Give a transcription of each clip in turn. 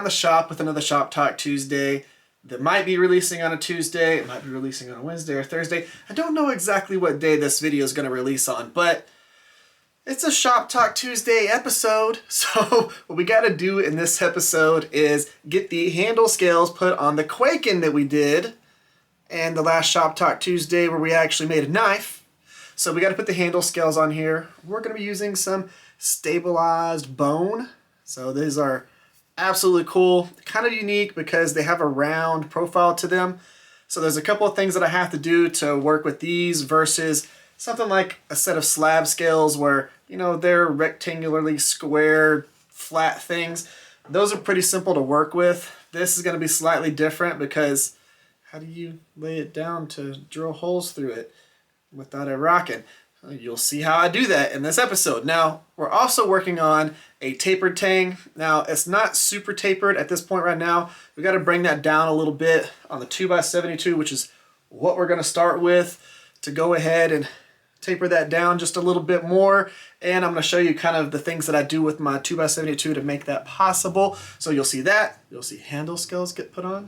the shop with another Shop Talk Tuesday that might be releasing on a Tuesday, it might be releasing on a Wednesday or Thursday. I don't know exactly what day this video is going to release on, but it's a Shop Talk Tuesday episode. So what we got to do in this episode is get the handle scales put on the Kwaiken that we did and the last Shop Talk Tuesday where we actually made a knife. So we got to put the handle scales on here. We're going to be using some stabilized bone. So these are absolutely cool, kind of unique because they have a round profile to them. So there's a couple of things that I have to do to work with these versus something like a set of slab scales where, you know, they're rectangularly square, flat things. Those are pretty simple to work with. This is going to be slightly different because how do you lay it down to drill holes through it without it rocking? You'll see how I do that in this episode. Now, we're also working on a tapered tang. Now, it's not super tapered at this point right now. We got to bring that down a little bit on the 2x72, which is what we're going to start with, to go ahead and taper that down just a little bit more. And I'm going to show you kind of the things that I do with my 2x72 to make that possible. So you'll see that. You'll see handle scales get put on.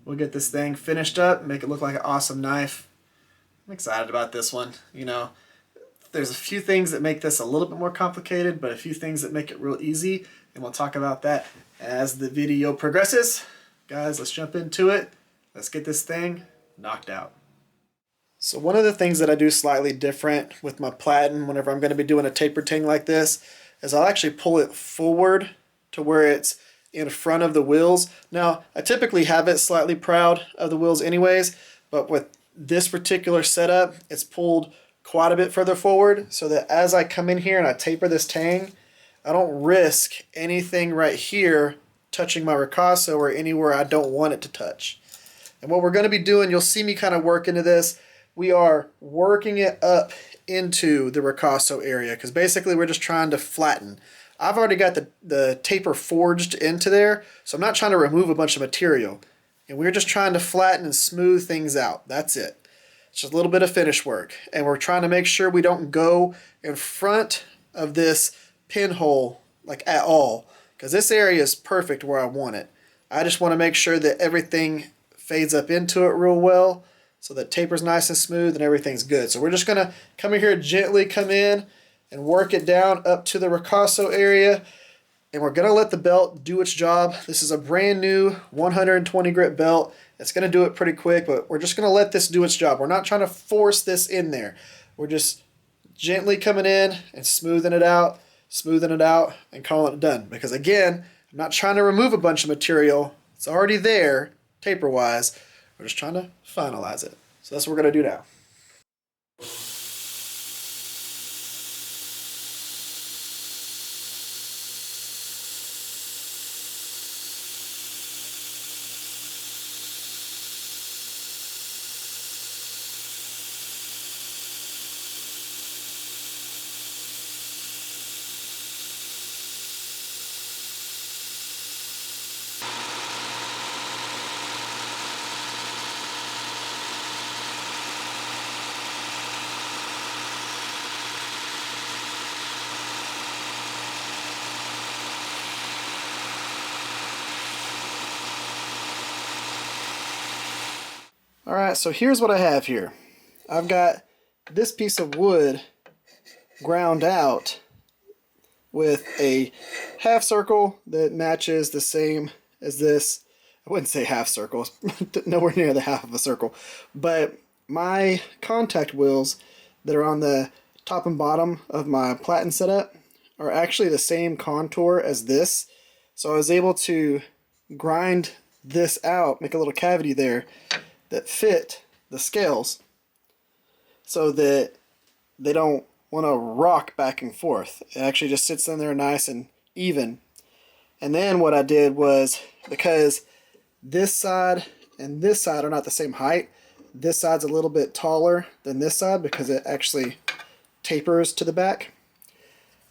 We'll get this thing finished up, make it look like an awesome knife. I'm excited about this one. You know, there's a few things that make this a little bit more complicated, but a few things that make it real easy, and we'll talk about that as the video progresses. Guys, let's jump into it. Let's get this thing knocked out. So one of the things that I do slightly different with my platen whenever I'm going to be doing a tapered tang like this is I'll actually pull it forward to where it's in front of the wheels. Now, I typically have it slightly proud of the wheels anyways, but with this particular setup, it's pulled quite a bit further forward so that as I come in here and I taper this tang, I don't risk anything right here touching my ricasso or anywhere I don't want it to touch. And what we're going to be doing, you'll see me kind of work into this, we are working it up into the ricasso area because basically we're just trying to flatten. I've already got the taper forged into there, so I'm not trying to remove a bunch of material. And we're just trying to flatten and smooth things out. That's it. It's just a little bit of finish work. And we're trying to make sure we don't go in front of this pinhole like at all, because this area is perfect where I want it. I just want to make sure that everything fades up into it real well so that taper's nice and smooth and everything's good. So we're just going to come in here, gently come in and work it down up to the ricasso area. And we're going to let the belt do its job. This is a brand new 120 grit belt. It's going to do it pretty quick, but we're just going to let this do its job. We're not trying to force this in there. We're just gently coming in and smoothing it out, and calling it done. Because again, I'm not trying to remove a bunch of material. It's already there, taper-wise. We're just trying to finalize it. So that's what we're going to do now. Alright, so here's what I have here. I've got this piece of wood ground out with a half circle that matches the same as this. I wouldn't say half circle, nowhere near the half of a circle. But my contact wheels that are on the top and bottom of my platen setup are actually the same contour as this. So I was able to grind this out, make a little cavity there that fit the scales so that they don't want to rock back and forth. It actually just sits in there nice and even. And then what I did was, because this side and this side are not the same height, this side's a little bit taller than this side because it actually tapers to the back.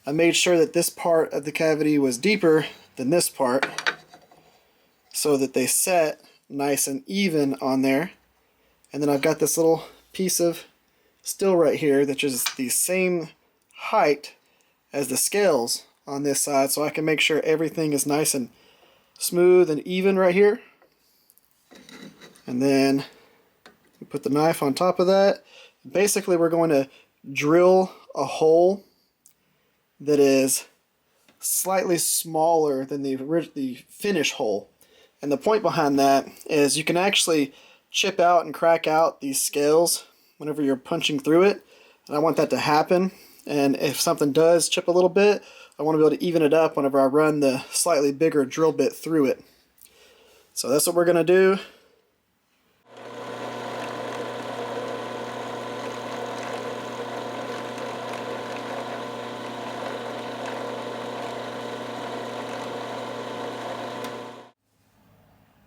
I made sure that this part of the cavity was deeper than this part so that they set nice and even on there. And then I've got this little piece of steel right here that is the same height as the scales on this side, so I can make sure everything is nice and smooth and even right here. And then we put the knife on top of that. Basically, we're going to drill a hole that is slightly smaller than the finish hole. And the point behind that is you can actually chip out and crack out these scales whenever you're punching through it. And I want that to happen. And if something does chip a little bit, I want to be able to even it up whenever I run the slightly bigger drill bit through it. So that's what we're going to do.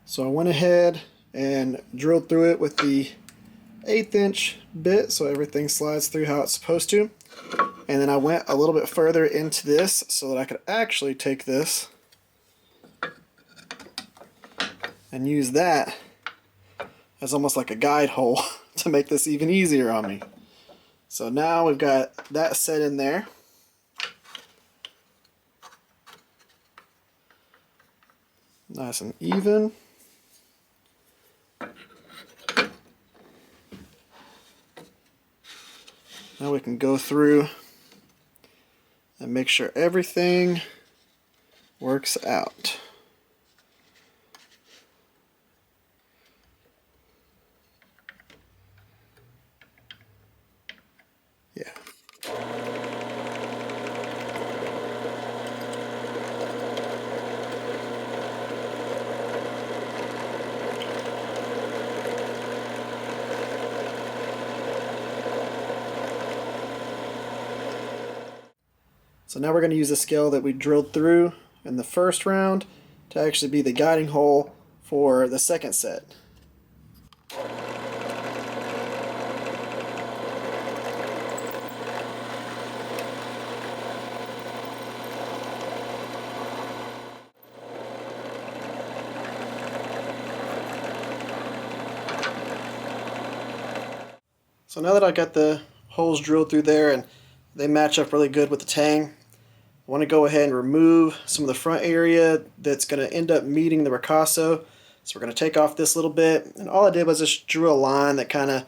So I went ahead and drilled through it with the 1/8 inch bit so everything slides through how it's supposed to. And then I went a little bit further into this so that I could actually take this and use that as almost like a guide hole to make this even easier on me. So now we've got that set in there. Nice and even. Now we can go through and make sure everything works out. Yeah. So now we're going to use the scale that we drilled through in the first round to actually be the guiding hole for the second set. So now that I got the holes drilled through there and they match up really good with the tang, I want to go ahead and remove some of the front area that's going to end up meeting the ricasso. So we're going to take off this little bit, and all I did was just drew a line that kind of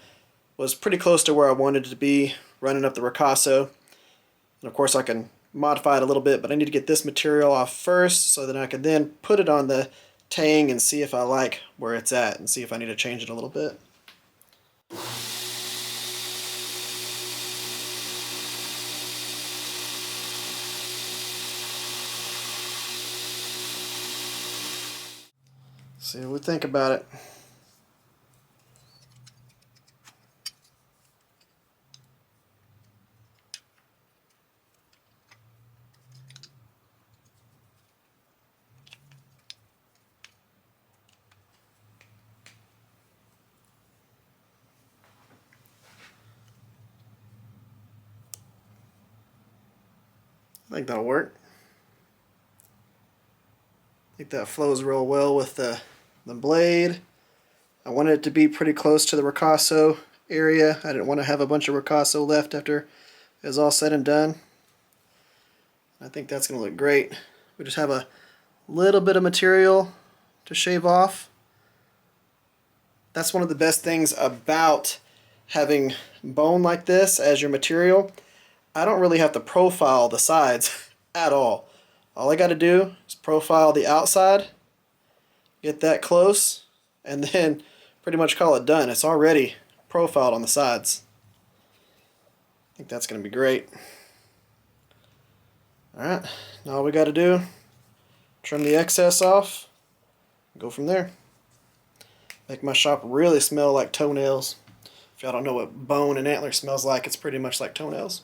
was pretty close to where I wanted it to be running up the ricasso. And of course I can modify it a little bit, but I need to get this material off first so that I can then put it on the tang and see if I like where it's at and see if I need to change it a little bit. See what we think about it. I think that'll work. I think that flows real well with the blade. I wanted it to be pretty close to the ricasso area. I didn't want to have a bunch of ricasso left after it was all said and done. I think that's going to look great. We just have a little bit of material to shave off. That's one of the best things about having bone like this as your material. I don't really have to profile the sides at all. All I got to do is profile the outside, get that close, and then pretty much call it done. It's already profiled on the sides. I think that's going to be great. Alright, now all we got to do, trim the excess off, and go from there. Make my shop really smell like toenails. If y'all don't know what bone and antler smells like, it's pretty much like toenails.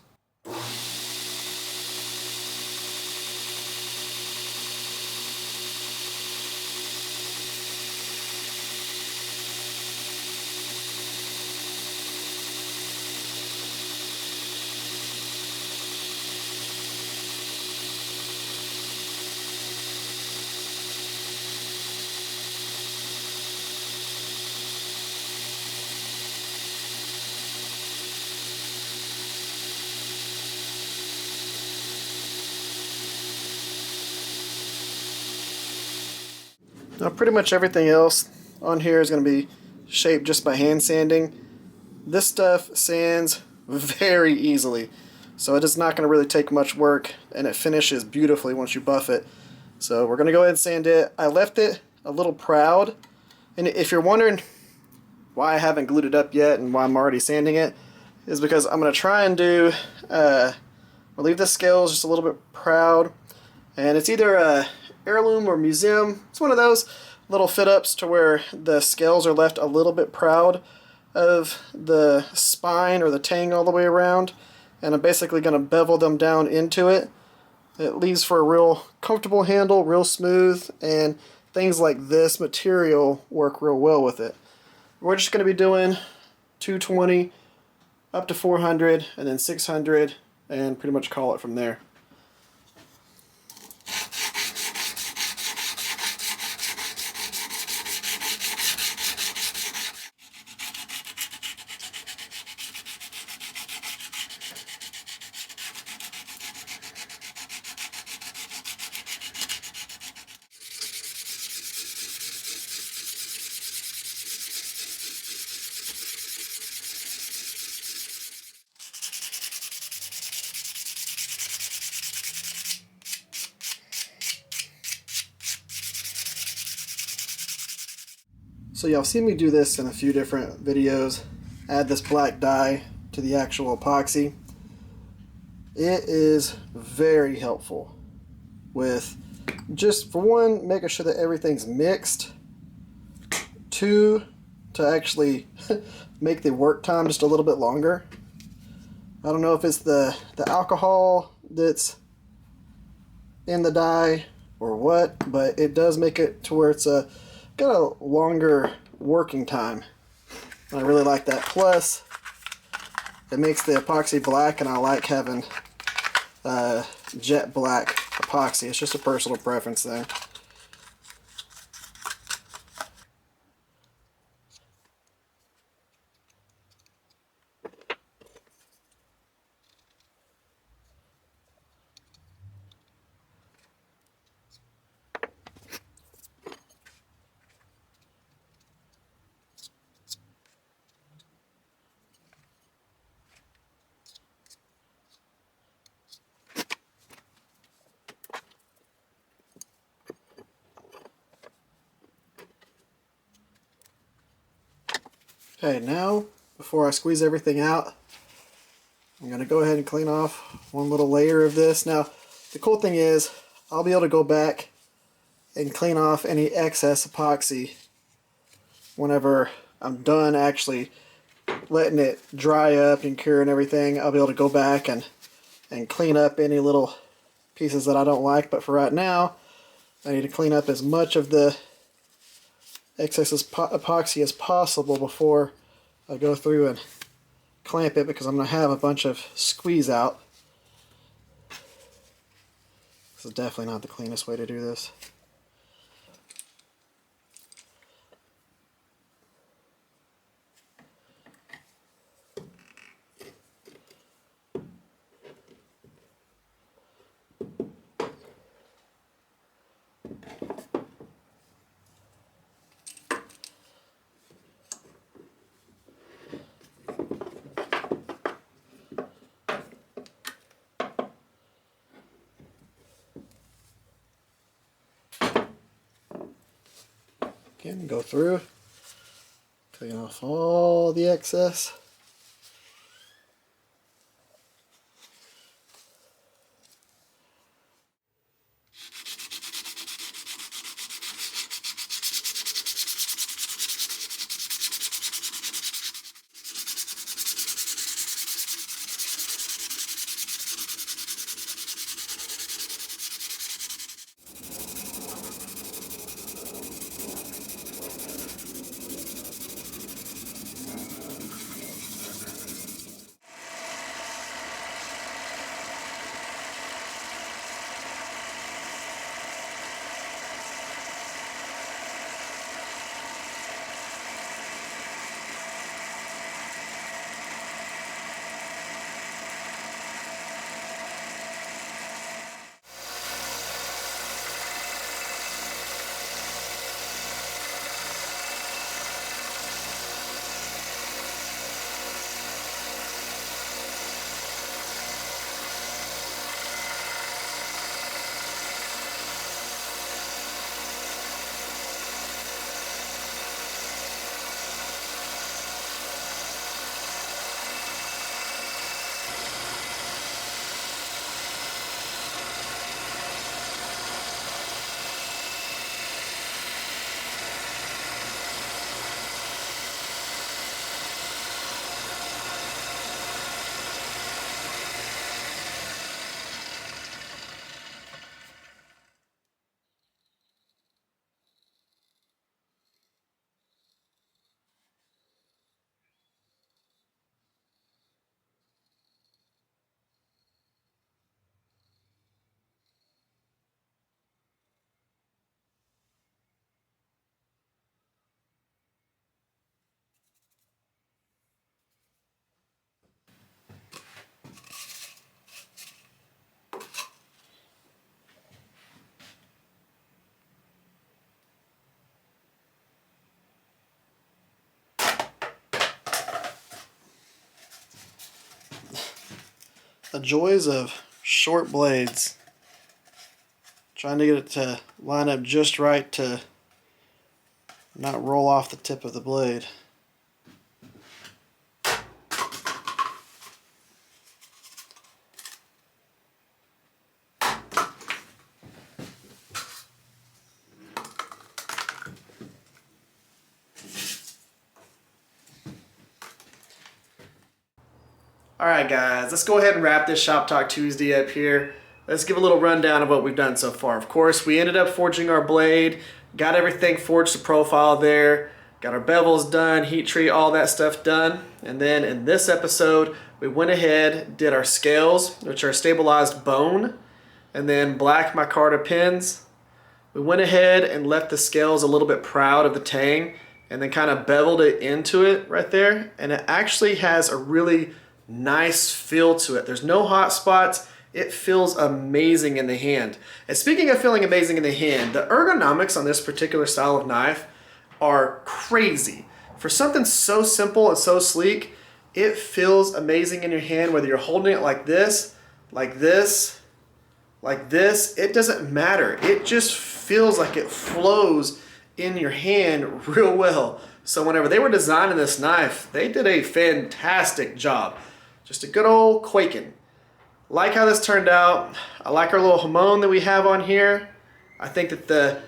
Now pretty much everything else on here is going to be shaped just by hand sanding. This stuff sands very easily, so it is not going to really take much work, and it finishes beautifully once you buff it. So we're going to go ahead and sand it. I left it a little proud, and if you're wondering why I haven't glued it up yet and why I'm already sanding it, is because I'm going to try and do, we'll leave the scales just a little bit proud, and it's either a heirloom or museum. It's one of those little fit-ups to where the scales are left a little bit proud of the spine or the tang all the way around, and I'm basically going to bevel them down into it. It leaves for a real comfortable handle, real smooth, and things like this material work real well with it. We're just going to be doing 220 up to 400 and then 600 and pretty much call it from there. So y'all seen me do this in a few different videos. Add this black dye to the actual epoxy. It is very helpful with just, for one, making sure that everything's mixed. Two, to actually make the work time just a little bit longer. I don't know if it's the alcohol that's in the dye or what, but it does make it to where it's got a longer working time. I really like that. Plus, it makes the epoxy black, and I like having jet black epoxy. It's just a personal preference thing. Okay, now, before I squeeze everything out, I'm going to go ahead and clean off one little layer of this. Now, the cool thing is, I'll be able to go back and clean off any excess epoxy whenever I'm done actually letting it dry up and cure and everything. I'll be able to go back and clean up any little pieces that I don't like. But for right now, I need to clean up as much of the excess epoxy as possible before I go through and clamp it, because I'm going to have a bunch of squeeze out. This is definitely not the cleanest way to do this. Again, go through, clean off all the excess. The joys of short blades. Trying to get it to line up just right to not roll off the tip of the blade. Alright guys, let's go ahead and wrap this Shop Talk Tuesday up here. Let's give a little rundown of what we've done so far. Of course, we ended up forging our blade, got everything forged to profile there, got our bevels done, heat treat, all that stuff done. And then in this episode, we went ahead, did our scales, which are stabilized bone, and then black micarta pins. We went ahead and left the scales a little bit proud of the tang, and then kind of beveled it into it right there. And it actually has a really nice feel to it. There's no hot spots. It feels amazing in the hand. And speaking of feeling amazing in the hand, the ergonomics on this particular style of knife are crazy. For something so simple and so sleek, it feels amazing in your hand, whether you're holding it like this, like this, like this, it doesn't matter. It just feels like it flows in your hand real well. So whenever they were designing this knife, they did a fantastic job. Just a good old Kwaiken. Like how this turned out. I like our little hamon that we have on here. I think that the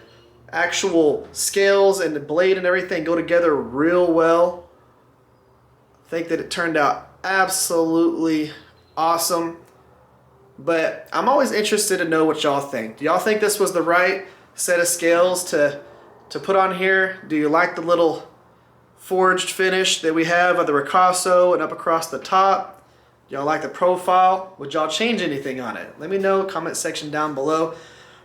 actual scales and the blade and everything go together real well. I think that it turned out absolutely awesome. But I'm always interested to know what y'all think. Do y'all think this was the right set of scales to put on here? Do you like the little forged finish that we have of the ricasso and up across the top? Y'all like the profile? Would y'all change anything on it? Let me know, comment section down below.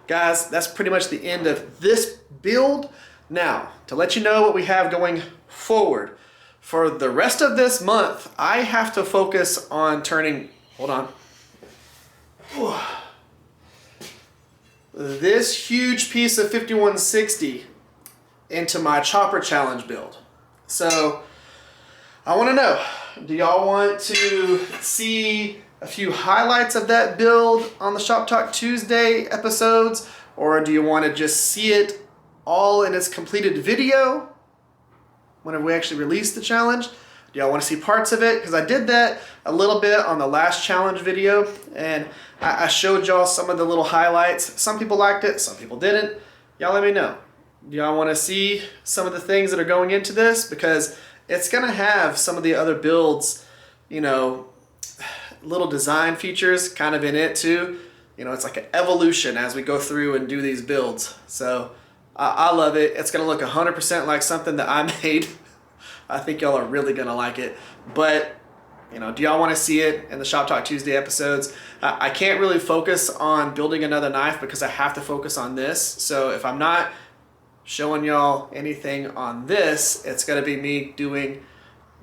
Guys, that's pretty much the end of this build. Now, to let you know what we have going forward, for the rest of this month, I have to focus on turning, hold on, this huge piece of 5160 into my chopper challenge build. So, I want to know, do y'all want to see a few highlights of that build on the Shop Talk Tuesday episodes, or do you want to just see it all in its completed video whenever we actually release the challenge? Do y'all want to see parts of it? Because I did that a little bit on the last challenge video, and I showed y'all some of the little highlights. Some people liked it, some people didn't. Y'all let me know. Do y'all want to see some of the things that are going into this? Because it's going to have some of the other builds, you know, little design features kind of in it too. You know, it's like an evolution as we go through and do these builds. So I love it. It's going to look 100% like something that I made. I think y'all are really going to like it. But, you know, do y'all want to see it in the Shop Talk Tuesday episodes? I can't really focus on building another knife because I have to focus on this. So if I'm not showing y'all anything on this, it's going to be me doing,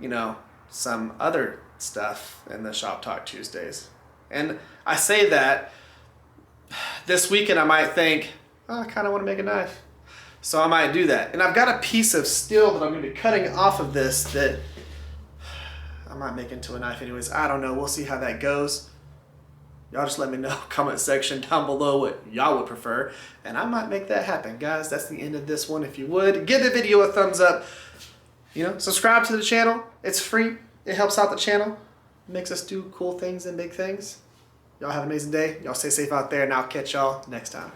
you know, some other stuff in the Shop Talk Tuesdays. And I say that this weekend I might think, oh, I kind of want to make a knife. So I might do that. And I've got a piece of steel that I'm going to be cutting off of this that I might make into a knife anyways. I don't know. We'll see how that goes. Y'all just let me know, comment section down below what y'all would prefer, and I might make that happen. Guys, that's the end of this one. If you would, give the video a thumbs up. You know, subscribe to the channel. It's free. It helps out the channel. It makes us do cool things and big things. Y'all have an amazing day. Y'all stay safe out there, and I'll catch y'all next time.